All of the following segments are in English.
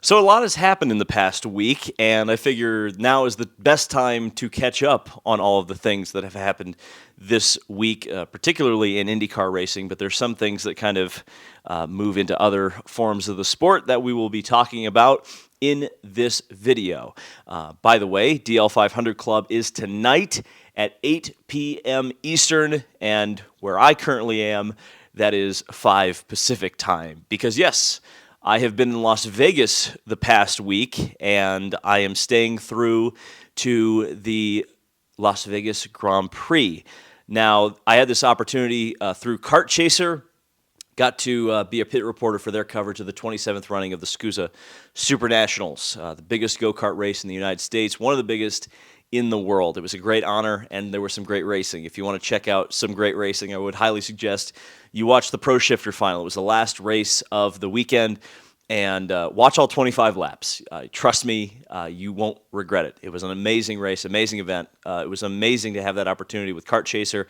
So a lot has happened in the past week, and I figure now is the best time to catch up on all of the things that have happened this week, particularly in IndyCar racing. But there's some things that kind of move into other forms of the sport that we will be talking about in this video. By the way, DL 500 Club is tonight at 8 p.m. Eastern, and where I currently am, that is 5 Pacific time. Because yes, I have been in Las Vegas the past week, and I am staying through to the Las Vegas Grand Prix. Now, I had this opportunity through Kart Chaser, got to be a pit reporter for their coverage of the 27th running of the SCUSA Super Nationals, the biggest go-kart race in the United States, one of the biggest in the world. It was a great honor, and there was some great racing. If you want to check out some great racing, I would highly suggest you watch the Pro Shifter final. It was the last race of the weekend, and watch all 25 laps. Trust me, you won't regret it. It was an amazing race, amazing event. It was amazing to have that opportunity with Kart Chaser,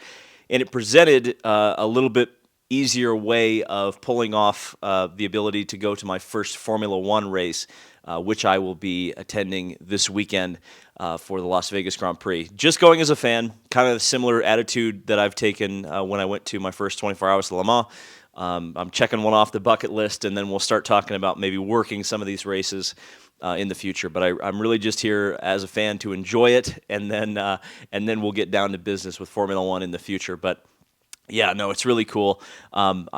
and it presented a little bit easier way of pulling off the ability to go to my first Formula One race, which I will be attending this weekend for the Las Vegas Grand Prix. Just going as a fan, kind of a similar attitude that I've taken when I went to my first 24 Hours of Le Mans. I'm checking one off the bucket list, and then we'll start talking about maybe working some of these races in the future. But I'm really just here as a fan to enjoy it, and then we'll get down to business with Formula One in the future. But yeah, no, it's really cool. I'm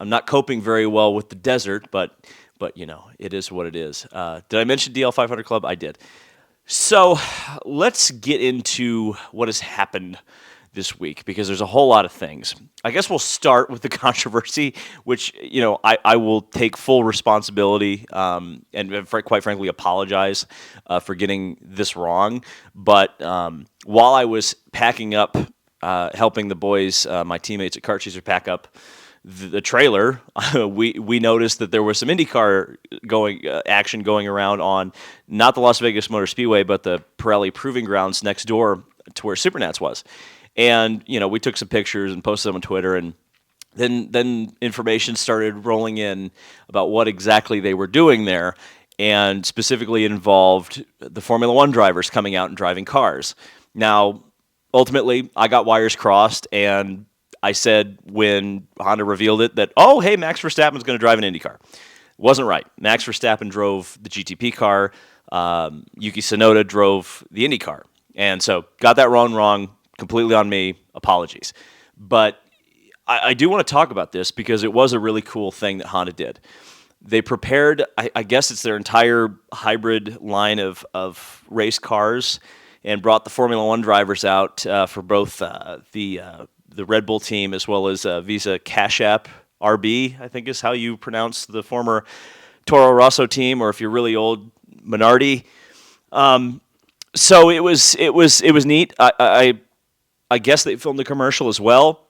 not coping very well with the desert, but you know, it is what it is. Did I mention DL 500 Club? I did. So let's get into what has happened this week, because there's a whole lot of things. I guess we'll start with the controversy, which, you know, I will take full responsibility and quite frankly apologize for getting this wrong. But while I was packing up, helping the boys, my teammates at Kart Chaser, pack up the trailer, we noticed that there was some IndyCar action going around on not the Las Vegas Motor Speedway, but the Pirelli Proving Grounds next door to where Supernats was. And, you know, we took some pictures and posted them on Twitter, and then information started rolling in about what exactly they were doing there, and specifically involved the Formula One drivers coming out and driving cars. Now, ultimately, I got wires crossed, and I said when Honda revealed it that, oh, hey, Max Verstappen's going to drive an Indy car. Wasn't right. Max Verstappen drove the GTP car. Yuki Tsunoda drove the Indy car. And so got that wrong. Completely on me. Apologies. But I do want to talk about this because it was a really cool thing that Honda did. They prepared, I guess it's their entire hybrid line of race cars, and brought the Formula One drivers out for both the Red Bull team as well as Visa Cash App RB, I think is how you pronounce the former Toro Rosso team, or if you're really old, Minardi. So it was neat. I guess they filmed a commercial as well,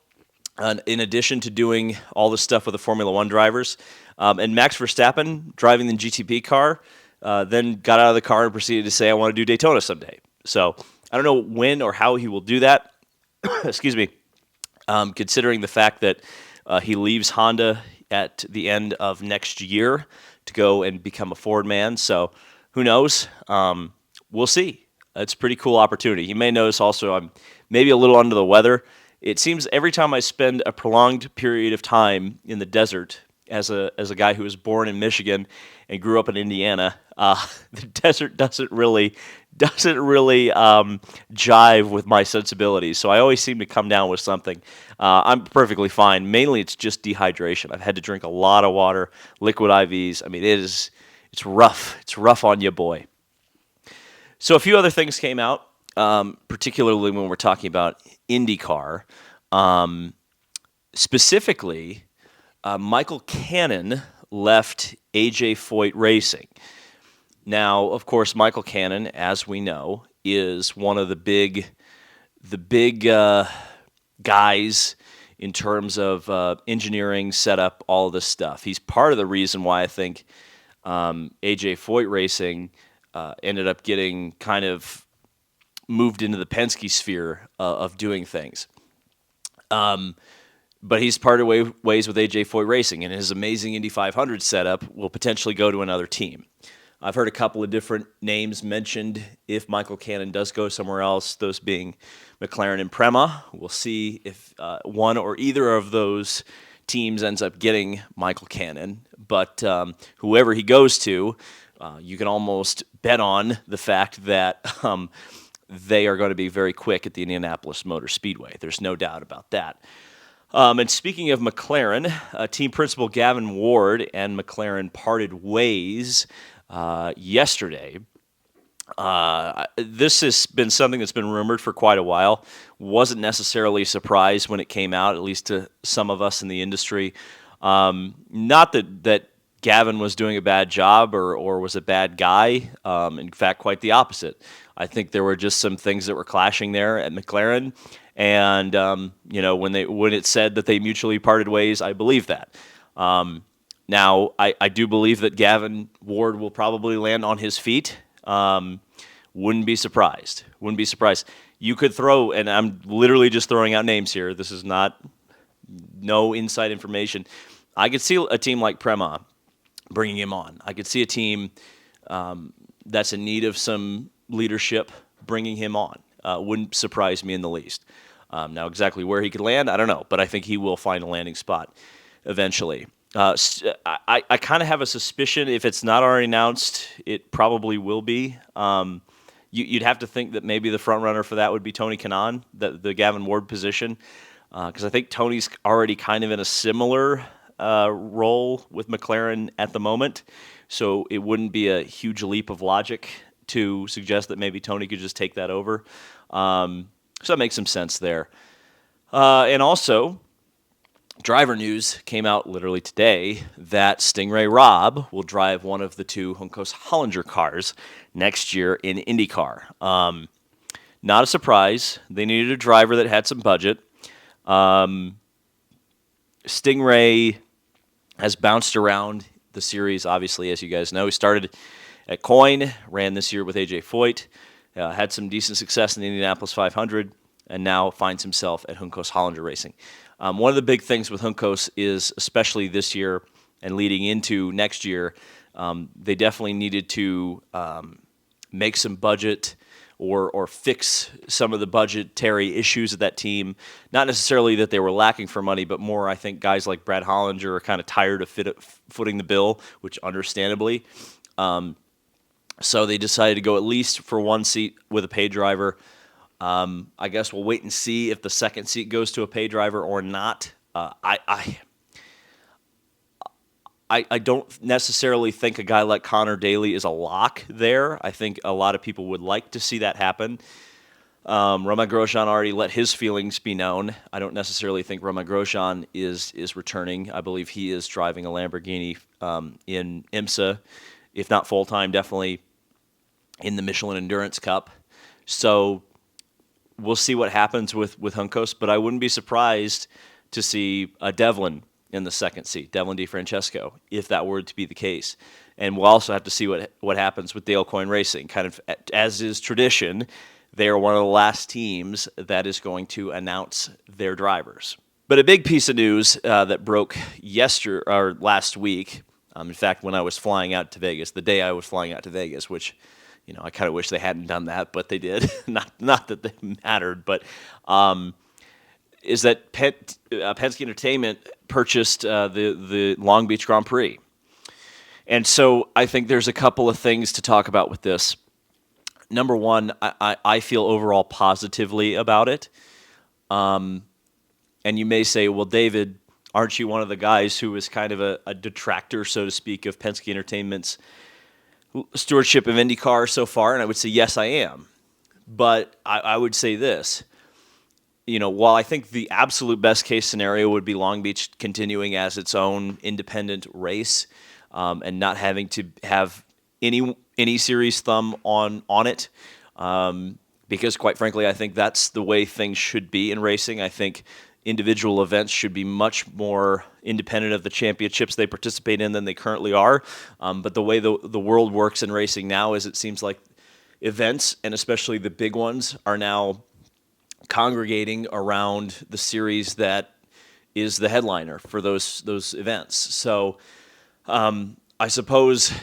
in addition to doing all the stuff with the Formula One drivers. And Max Verstappen, driving the GTP car, then got out of the car and proceeded to say, I want to do Daytona someday. So I don't know when or how he will do that. Excuse me. Considering the fact that he leaves Honda at the end of next year to go and become a Ford man. So who knows? We'll see. It's a pretty cool opportunity. You may notice also I'm maybe a little under the weather. It seems every time I spend a prolonged period of time in the desert as a guy who was born in Michigan and grew up in Indiana, the desert doesn't really jive with my sensibilities. So I always seem to come down with something. I'm perfectly fine. Mainly it's just dehydration. I've had to drink a lot of water, liquid IVs. I mean, it's rough. It's rough on you, boy. So a few other things came out, particularly when we're talking about IndyCar. Specifically, Michael Cannon left AJ Foyt Racing. Now, of course, Michael Cannon, as we know, is one of the big guys in terms of engineering, setup, all of this stuff. He's part of the reason why I think AJ Foyt Racing ended up getting kind of moved into the Penske sphere of doing things. But he's parted ways with AJ Foyt Racing, and his amazing Indy 500 setup will potentially go to another team. I've heard a couple of different names mentioned if Michael Cannon does go somewhere else, those being McLaren and Prema. We'll see if one or either of those teams ends up getting Michael Cannon. But whoever he goes to, you can almost bet on the fact that they are going to be very quick at the Indianapolis Motor Speedway. There's no doubt about that. And speaking of McLaren, team principal Gavin Ward and McLaren parted ways yesterday. This has been something that's been rumored for quite a while. Wasn't necessarily surprised when it came out, at least to some of us in the industry. Not that Gavin was doing a bad job or was a bad guy. In fact, quite the opposite. I think there were just some things that were clashing there at McLaren. And when it said that they mutually parted ways, I believe that. Now, I do believe that Gavin Ward will probably land on his feet. Wouldn't be surprised. Wouldn't be surprised. You could throw, and I'm literally just throwing out names here. This is no inside information. I could see a team like Prema bringing him on. I could see a team that's in need of some leadership bringing him on. Wouldn't surprise me in the least. Now, exactly where he could land, I don't know, but I think he will find a landing spot eventually. I kind of have a suspicion if it's not already announced, it probably will be. You'd have to think that maybe the front runner for that would be Tony Kanaan, the Gavin Ward position, because I think Tony's already kind of in a similar role with McLaren at the moment, so it wouldn't be a huge leap of logic to suggest that maybe Tony could just take that over. So that makes some sense there. And also, driver news came out literally today that Ray Robb will drive one of the two Juncos Hollinger cars next year in IndyCar. Not a surprise. They needed a driver that had some budget. Stingray has bounced around the series, obviously, as you guys know. He started at Coyne, ran this year with A.J. Foyt, had some decent success in the Indianapolis 500, and now finds himself at Juncos Hollinger Racing. One of the big things with Juncos is, especially this year and leading into next year, they definitely needed to make some budget or fix some of the budgetary issues of that team. Not necessarily that they were lacking for money, but more I think guys like Brad Hollinger are kind of tired of footing the bill, which understandably. So they decided to go at least for one seat with a paid driver. I guess we'll wait and see if the second seat goes to a pay driver or not. I don't necessarily think a guy like Connor Daly is a lock there. I think a lot of people would like to see that happen. Romain Grosjean already let his feelings be known. I don't necessarily think Romain Grosjean is returning. I believe he is driving a Lamborghini in IMSA, if not full-time, definitely in the Michelin Endurance Cup. So we'll see what happens with Juncos, but I wouldn't be surprised to see a Devlin in the second seat, Devlin DeFrancesco, if that were to be the case. And we'll also have to see what happens with Dale Coyne Racing. Kind of as is tradition, they are one of the last teams that is going to announce their drivers. But a big piece of news that broke last week, in fact, when I was flying out to Vegas, the day I was flying out to Vegas, which I kind of wish they hadn't done that, but they did. not that they mattered, but is that Penske Entertainment purchased the Long Beach Grand Prix. And so I think there's a couple of things to talk about with this. Number one, I feel overall positively about it. And you may say, well, David, aren't you one of the guys who is kind of a detractor, so to speak, of Penske Entertainment's stewardship of IndyCar so far? And I would say, yes, I am. But I would say this. While I think the absolute best case scenario would be Long Beach continuing as its own independent race and not having to have any series thumb on it, because quite frankly, I think that's the way things should be in racing. I think individual events should be much more independent of the championships they participate in than they currently are. But the way the world works in racing now is it seems like events, and especially the big ones, are now congregating around the series that is the headliner for those events. So I suppose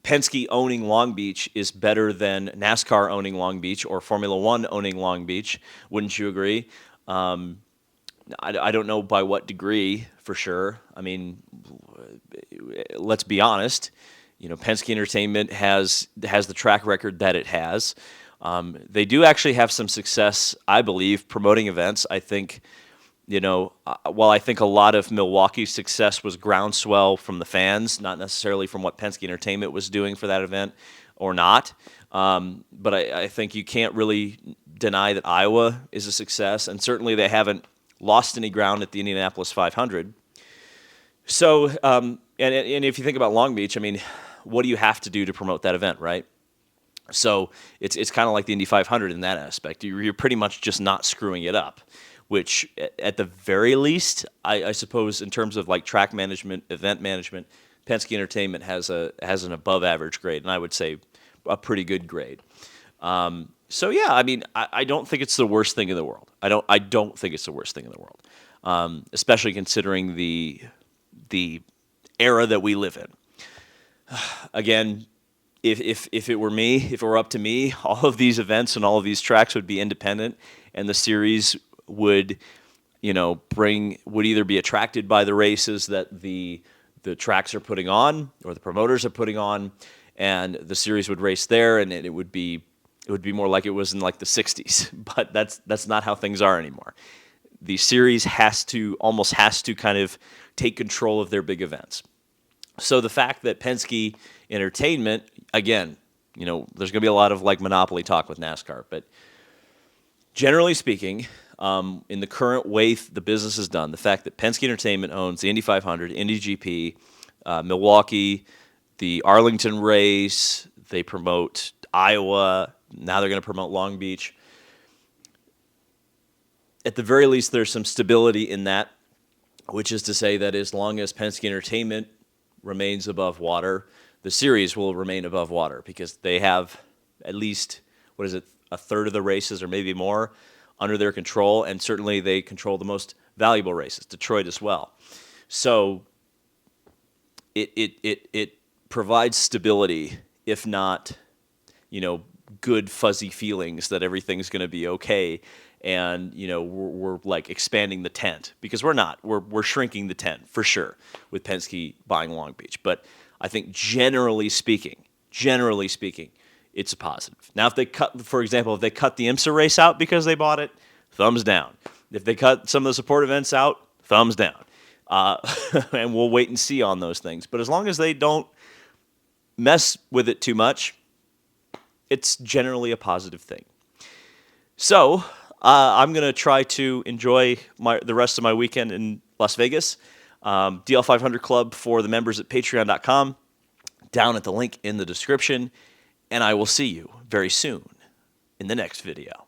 Penske owning Long Beach is better than NASCAR owning Long Beach or Formula One owning Long Beach. Wouldn't you agree? I don't know by what degree for sure. I mean, let's be honest. Penske Entertainment has the track record that it has. They do actually have some success, I believe, promoting events. I think, while I think a lot of Milwaukee's success was groundswell from the fans, not necessarily from what Penske Entertainment was doing for that event or not. But I think you can't really deny that Iowa is a success, and certainly they haven't lost any ground at the Indianapolis 500. So, and if you think about Long Beach, I mean, what do you have to do to promote that event, right? So it's kind of like the Indy 500 in that aspect. You're pretty much just not screwing it up, which at the very least, I suppose, in terms of like track management, event management, Penske Entertainment has an above average grade, and I would say a pretty good grade. So yeah, I mean, I don't think it's the worst thing in the world. I don't think it's the worst thing in the world, especially considering the era that we live in. Again, if it were me, if it were up to me, all of these events and all of these tracks would be independent, and the series would either be attracted by the races that the tracks are putting on or the promoters are putting on, and the series would race there, and it would be more like it was in like the 60s. But that's not how things are anymore. The series almost has to kind of take control of their big events. So the fact that Penske Entertainment, again, there's going to be a lot of like monopoly talk with NASCAR, but generally speaking, in the current way the business is done, the fact that Penske Entertainment owns the Indy 500, Indy GP, Milwaukee, the Arlington race, they promote Iowa, now they're going to promote Long Beach. At the very least, there's some stability in that, which is to say that as long as Penske Entertainment remains above water, the series will remain above water because they have at least, a third of the races or maybe more under their control, and certainly they control the most valuable races, Detroit as well. So it provides stability, if not, good fuzzy feelings that everything's going to be okay, and we're like expanding the tent, because we're not. We're shrinking the tent for sure with Penske buying Long Beach. But I think generally speaking, it's a positive. Now, if they cut the IMSA race out because they bought it, thumbs down. If they cut some of the support events out, thumbs down. And we'll wait and see on those things. But as long as they don't mess with it too much, it's generally a positive thing. So I'm going to try to enjoy the rest of my weekend in Las Vegas. DL 500 Club for the members at patreon.com, down at the link in the description. And I will see you very soon in the next video.